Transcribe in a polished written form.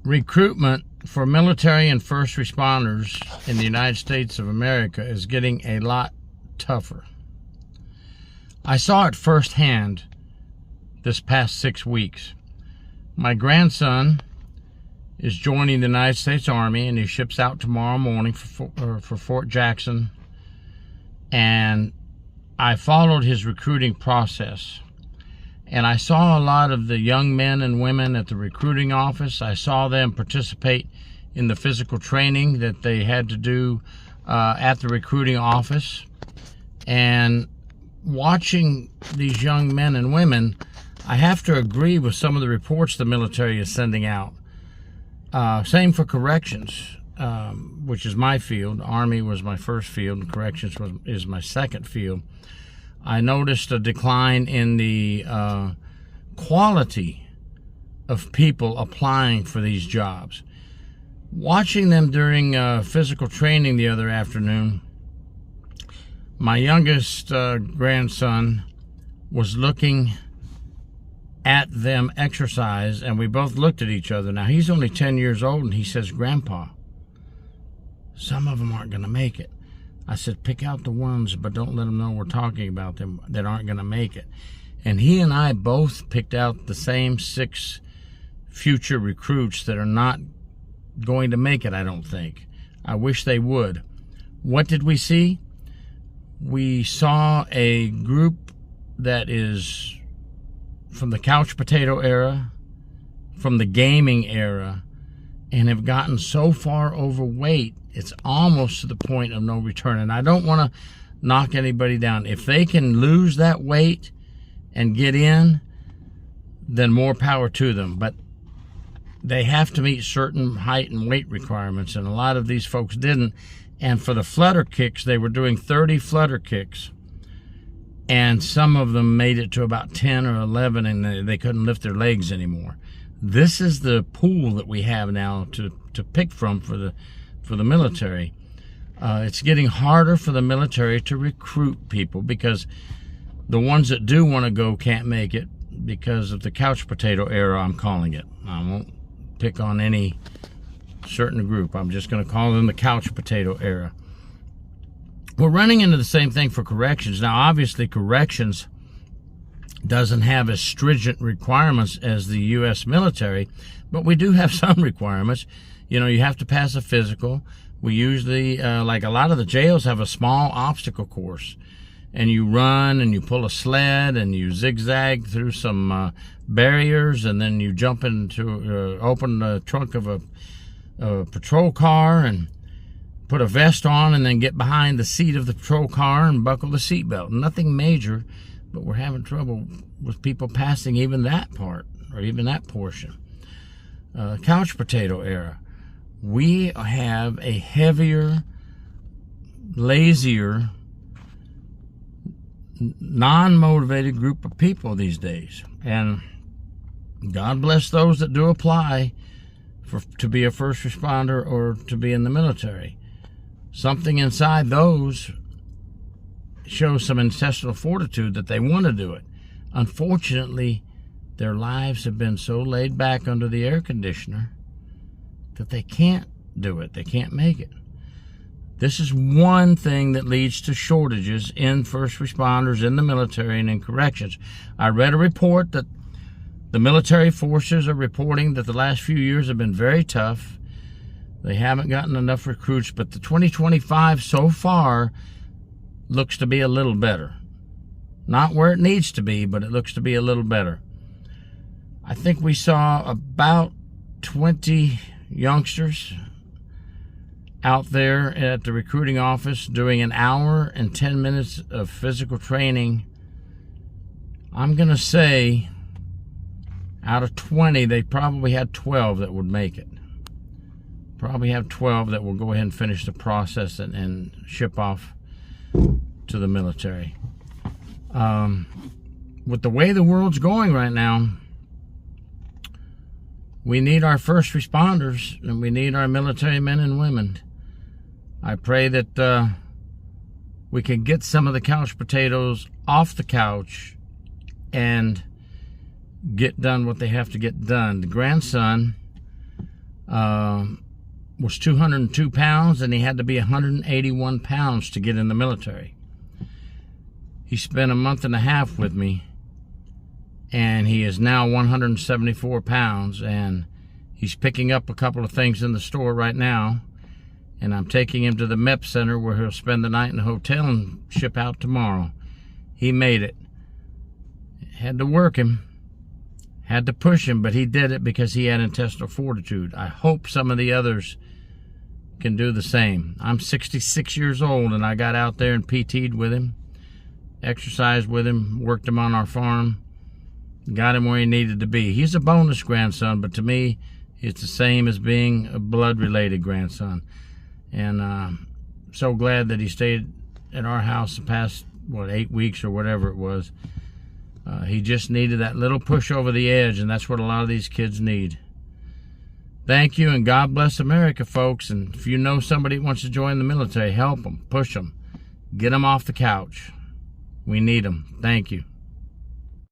recruitment for military and first responders in the United States of America is getting a lot tougher. I saw it firsthand this past 6 weeks. My grandson is joining the United States Army, and he ships out tomorrow morning for Fort Jackson. And I followed his recruiting process. And I saw a lot of the young men and women at the recruiting office. I saw them participate in the physical training that they had to do at the recruiting office. And watching these young men and women, I have to agree with some of the reports the military is sending out. Same for corrections, which is my field. Army was my first field, and corrections is my second field. I noticed a decline in the quality of people applying for these jobs. Watching them during physical training the other afternoon, my youngest grandson was looking at them exercise, and we both looked at each other. Now, he's only 10 years old, and he says, "Grandpa, some of them aren't going to make it." I said, "Pick out the ones, but don't let them know we're talking about them that aren't going to make it." And he and I both picked out the same 6 future recruits that are not going to make it, I don't think. I wish they would. What did we see? We saw a group that is from the couch potato era, from the gaming era, and have gotten so far overweight, it's almost to the point of no return. And I don't want to knock anybody down. If they can lose that weight and get in, then more power to them. But they have to meet certain height and weight requirements, and a lot of these folks didn't. And for the flutter kicks, they were doing 30 flutter kicks, and some of them made it to about 10 or 11, and they couldn't lift their legs anymore. This is the pool that we have now to pick from for the military. It's getting harder for the military to recruit people because the ones that do want to go can't make it because of the couch potato era, I'm calling it. I won't pick on any certain group. I'm just going to call them the couch potato era. We're running into the same thing for corrections. Now, obviously, corrections doesn't have as stringent requirements as the U.S. military, but we do have some requirements. You know, you have to pass a physical. We usually, like a lot of the jails, have a small obstacle course. And you run and you pull a sled and you zigzag through some barriers, and then you jump into, open the trunk of a patrol car and put a vest on, and then get behind the seat of the patrol car and buckle the seatbelt. Nothing major, but we're having trouble with people passing even that part or even that portion. Couch potato era. We have a heavier, lazier, non-motivated group of people these days. And God bless those that do apply to be a first responder or to be in the military. Something inside those shows some intestinal fortitude that they want to do it. Unfortunately, their lives have been so laid back under the air conditioner that they can't do it. They can't make it. This is one thing that leads to shortages in first responders, in the military, and in corrections. I read a report that the military forces are reporting that the last few years have been very tough. They haven't gotten enough recruits, but the 2025 so far looks to be a little better. Not where it needs to be, but it looks to be a little better. I think we saw about 20 youngsters out there at the recruiting office doing an hour and 10 minutes of physical training. I'm going to say out of 20, they probably had 12 that would make it. Probably have 12 that will go ahead and finish the process and ship off to the military. With the way the world's going right now, we need our first responders, and we need our military men and women. I pray that we can get some of the couch potatoes off the couch and get done what they have to get done. The grandson was 202 pounds, and he had to be 181 pounds to get in the military. He spent a month and a half with me, and he is now 174 pounds, and he's picking up a couple of things in the store right now, and I'm taking him to the MEP Center where he'll spend the night in the hotel and ship out tomorrow. He made it. Had to work him, had to push him, but he did it because he had intestinal fortitude. I hope some of the others can do the same. I'm 66 years old, and I got out there and PT'd with him, exercised with him, worked him on our farm, got him where he needed to be. He's a bonus grandson, but to me, it's the same as being a blood-related grandson. And so glad that he stayed at our house the past, 8 weeks or whatever it was. He just needed that little push over the edge, and that's what a lot of these kids need. Thank you, and God bless America, folks. And if you know somebody that wants to join the military, help them, push them, get them off the couch. We need them. Thank you.